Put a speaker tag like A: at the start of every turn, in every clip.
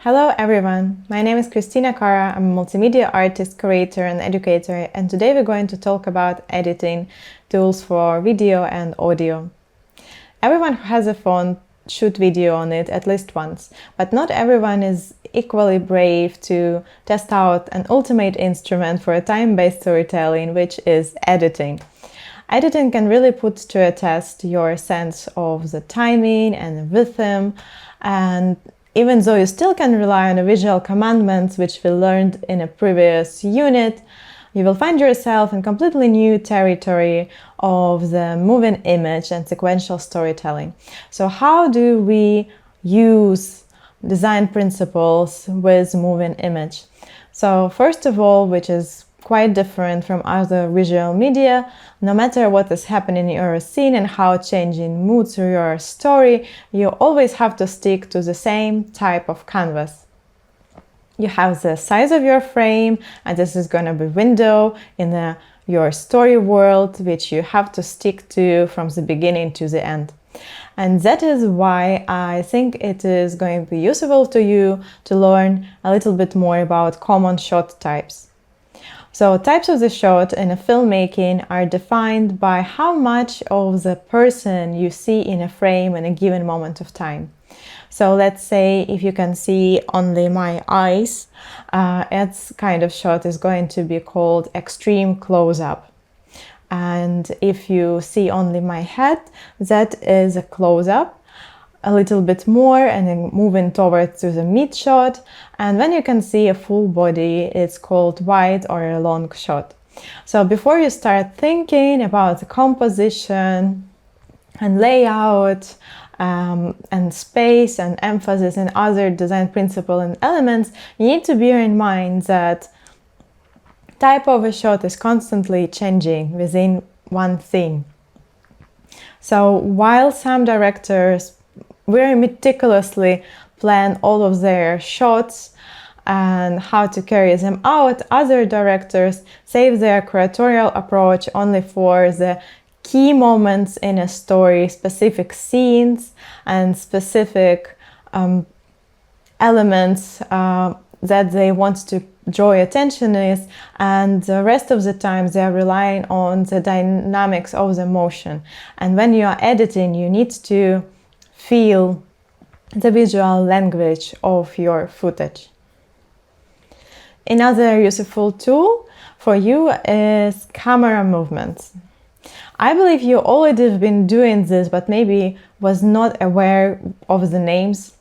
A: Hello everyone, my name is Christina Kara. I'm a multimedia artist, curator and educator, and today we're going to talk about editing tools for video and audio. Everyone who has a phone shoot video on it at least once, but not everyone is equally brave to test out an ultimate instrument for a time-based storytelling, which is editing. Editing can really put to a test your sense of the timing and rhythm, and even though you still can rely on the visual commandments which we learned in a previous unit, you will find yourself in completely new territory of the moving image and sequential storytelling. So how do we use design principles with moving image? So first of all, which is quite different from other visual media, no matter what is happening in your scene and how changing mood through your story, you always have to stick to the same type of canvas. You have the size of your frame, and this is going to be window in your story world, which you have to stick to from the beginning to the end. And that is why I think it is going to be useful to you to learn a little bit more about common shot types. So types of the shot in a filmmaking are defined by how much of the person you see in a frame in a given moment of time. So let's say if you can see only my eyes, its kind of shot is going to be called extreme close-up. And if you see only my head, that is a close-up. A little bit more and then moving towards to the mid shot, and when you can see a full body, it's called wide or a long shot. So before you start thinking about the composition and layout and space and emphasis and other design principles and elements, you need to bear in mind that type of a shot is constantly changing within one thing. So while some directors very meticulously plan all of their shots and how to carry them out, other directors save their curatorial approach only for the key moments in a story, specific scenes and specific elements that they want to draw attention with, and the rest of the time they are relying on the dynamics of the motion. And when you are editing, you need to feel the visual language of your footage. Another useful tool for you is camera movements. I believe you already have been doing this, but maybe was not aware of the names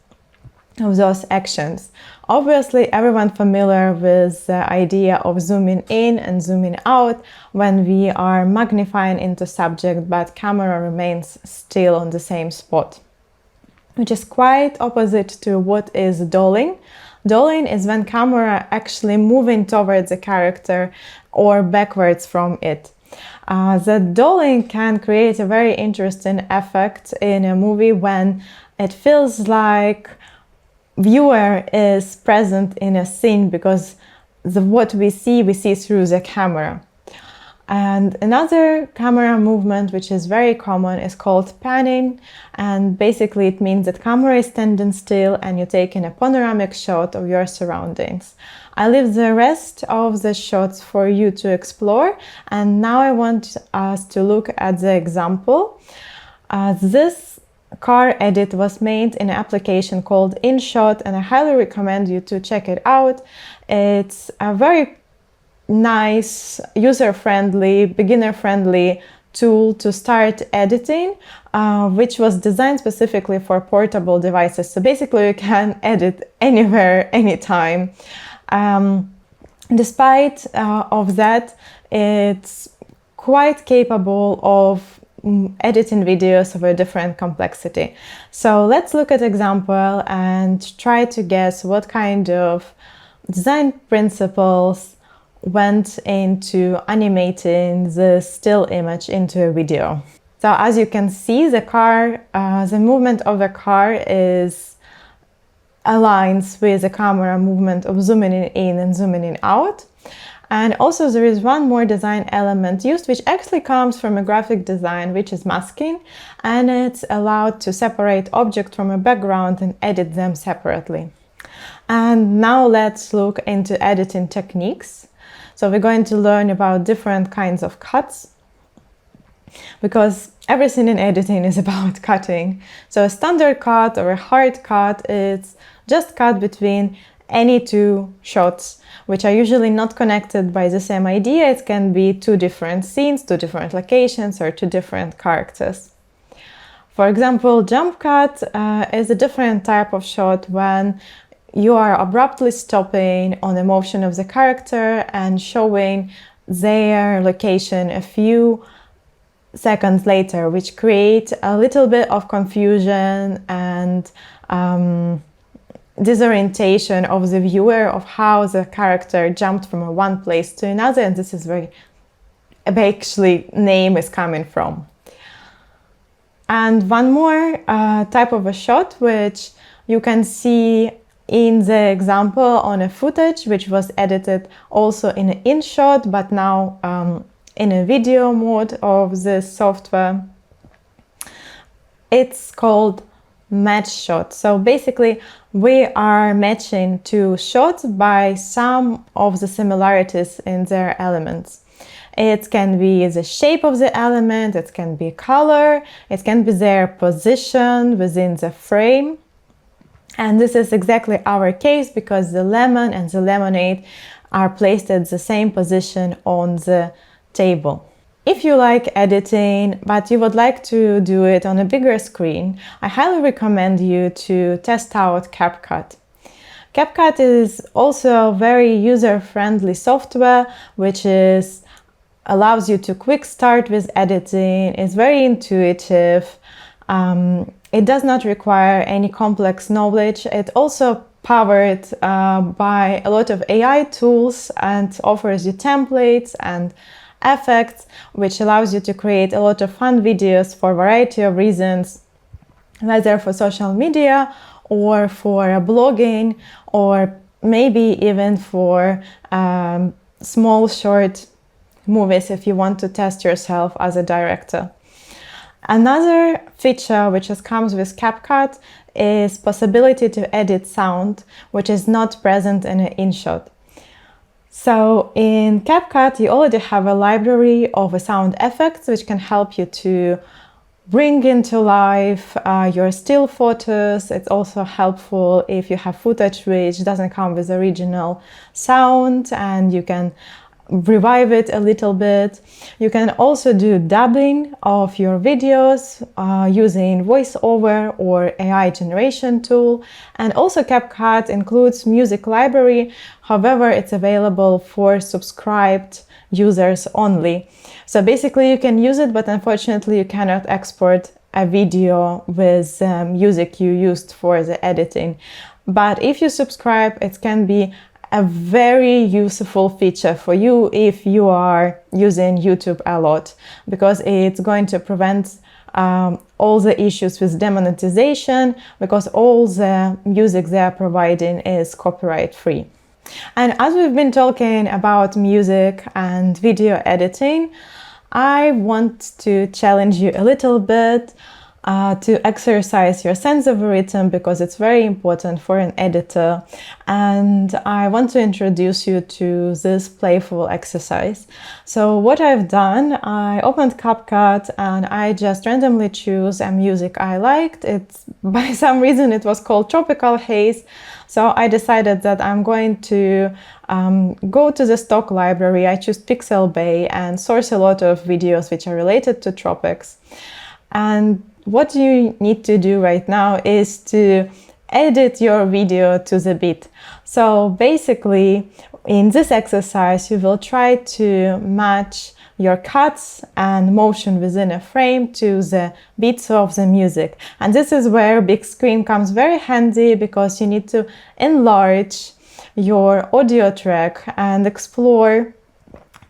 A: of those actions. Obviously, everyone familiar with the idea of zooming in and zooming out when we are magnifying into subject, but camera remains still on the same spot, which is quite opposite to what is dolling. Dolling is when camera actually moving towards the character or backwards from it. The dolling can create a very interesting effect in a movie when it feels like viewer is present in a scene because what we see through the camera. And another camera movement which is very common is called panning, and basically it means that camera is standing still and you're taking a panoramic shot of your surroundings. I leave the rest of the shots for you to explore, and now I want us to look at the example. This car edit was made in an application called InShot, and I highly recommend you to check it out. It's a very nice, user-friendly, beginner-friendly tool to start editing, which was designed specifically for portable devices. So basically you can edit anywhere, anytime. Despite of that, it's quite capable of editing videos of a different complexity. So let's look at example and try to guess what kind of design principles went into animating the still image into a video. So as you can see, the movement of the car aligns with the camera movement of zooming in and zooming out. And also there is one more design element used, which actually comes from a graphic design, which is masking, and it's allowed to separate objects from a background and edit them separately. And now let's look into editing techniques. So we're going to learn about different kinds of cuts, because everything in editing is about cutting. So a standard cut or a hard cut is just cut between any two shots, which are usually not connected by the same idea. It can be two different scenes, two different locations, or two different characters. For example, jump cut is a different type of shot when you are abruptly stopping on the motion of the character and showing their location a few seconds later, which creates a little bit of confusion and disorientation of the viewer of how the character jumped from one place to another, and this is where actually name is coming from. And one more type of a shot, which you can see in the example on a footage, which was edited also in an InShot, but now in a video mode of this software. It's called match shot. So basically we are matching two shots by some of the similarities in their elements. It can be the shape of the element, it can be color, it can be their position within the frame. And this is exactly our case, because the lemon and the lemonade are placed at the same position on the table. If you like editing, but you would like to do it on a bigger screen, I highly recommend you to test out CapCut. CapCut is also a very user-friendly software, which allows you to quick start with editing. It's very intuitive. It does not require any complex knowledge. It also powered by a lot of AI tools and offers you templates and effects, which allows you to create a lot of fun videos for a variety of reasons, whether for social media or for blogging, or maybe even for small short movies if you want to test yourself as a director. Another feature which comes with CapCut is possibility to edit sound, which is not present in an InShot. So in CapCut, you already have a library of sound effects, which can help you to bring into life your still photos. It's also helpful if you have footage which doesn't come with original sound, and you can revive it a little bit. You can also do dubbing of your videos using VoiceOver or AI generation tool. And also CapCut includes music library. However, it's available for subscribed users only. So basically you can use it, but unfortunately you cannot export a video with music you used for the editing. But if you subscribe, it can be a very useful feature for you if you are using YouTube a lot, because it's going to prevent all the issues with demonetization, because all the music they are providing is copyright free. And as we've been talking about music and video editing, I want to challenge you a little bit to exercise your sense of rhythm, because it's very important for an editor. And I want to introduce you to this playful exercise. So what I've done, I opened CapCut and I just randomly choose a music I liked. By some reason it was called Tropical Haze. So I decided that I'm going to go to the stock library. I choose Pixabay and source a lot of videos which are related to tropics. And what you need to do right now is to edit your video to the beat. So basically, in this exercise, you will try to match your cuts and motion within a frame to the beats of the music. And this is where big screen comes very handy, because you need to enlarge your audio track and explore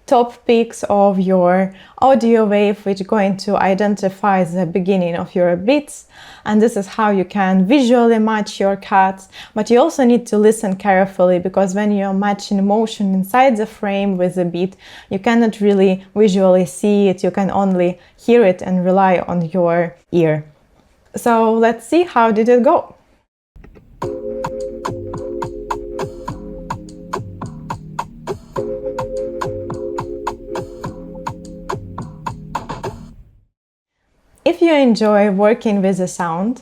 A: top peaks of your audio wave, which are going to identify the beginning of your beats. And this is how you can visually match your cuts. But you also need to listen carefully, because when you're matching motion inside the frame with the beat, you cannot really visually see it. You can only hear it and rely on your ear. So let's see, how did it go? If you enjoy working with the sound,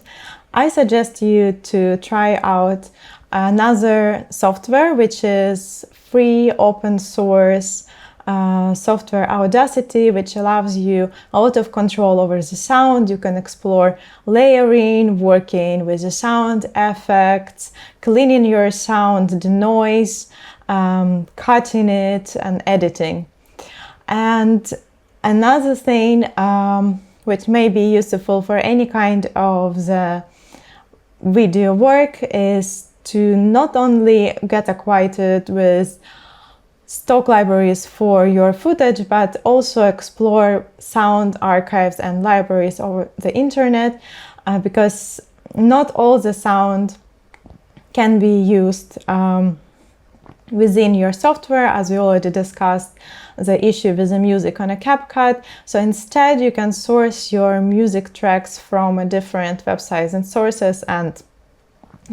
A: I suggest you to try out another software which is free, open source software, Audacity, which allows you a lot of control over the sound. You can explore layering, working with the sound effects, cleaning your sound, the noise, cutting it, and editing. And another thing which may be useful for any kind of the video work is to not only get acquainted with stock libraries for your footage, but also explore sound archives and libraries over the internet, because not all the sound can be used within your software, as we already discussed the issue with the music on a CapCut. So instead you can source your music tracks from different websites and sources and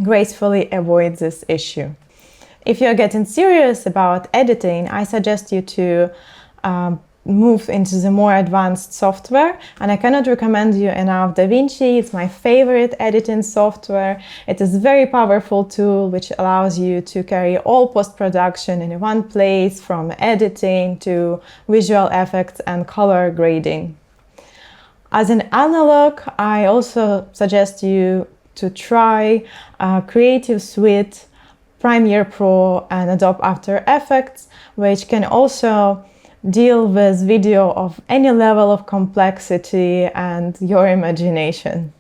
A: gracefully avoid this issue. If you're getting serious about editing, I suggest you to move into the more advanced software, and I cannot recommend you enough DaVinci. It's my favorite editing software. It is a very powerful tool which allows you to carry all post-production in one place, from editing to visual effects and color grading. As an analog, I also suggest you to try Creative Suite, Premiere Pro, and Adobe After Effects, which can also deal with video of any level of complexity and your imagination.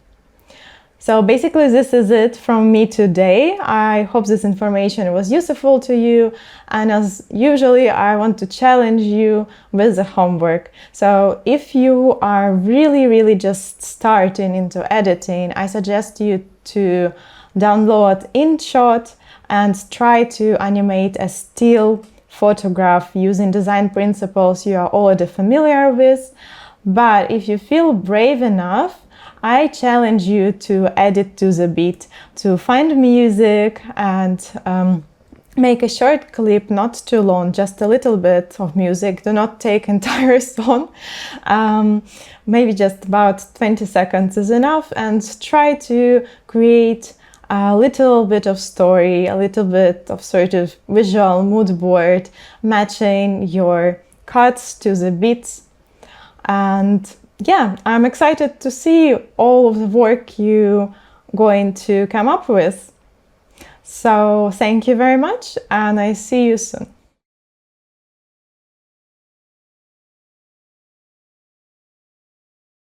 A: So basically this is it from me today. I hope this information was useful to you, and as usually I want to challenge you with the homework. So if you are really just starting into editing, I suggest you to download InShot and try to animate a still photograph using design principles you are already familiar with. But if you feel brave enough, I challenge you to edit to the beat, to find music and make a short clip, not too long, just a little bit of music. Do not take entire song. Maybe just about 20 seconds is enough, and try to create a little bit of story, a little bit of sort of visual mood board, matching your cuts to the beats. And yeah, I'm excited to see all of the work you're going to come up with. So thank you very much, and I see you soon.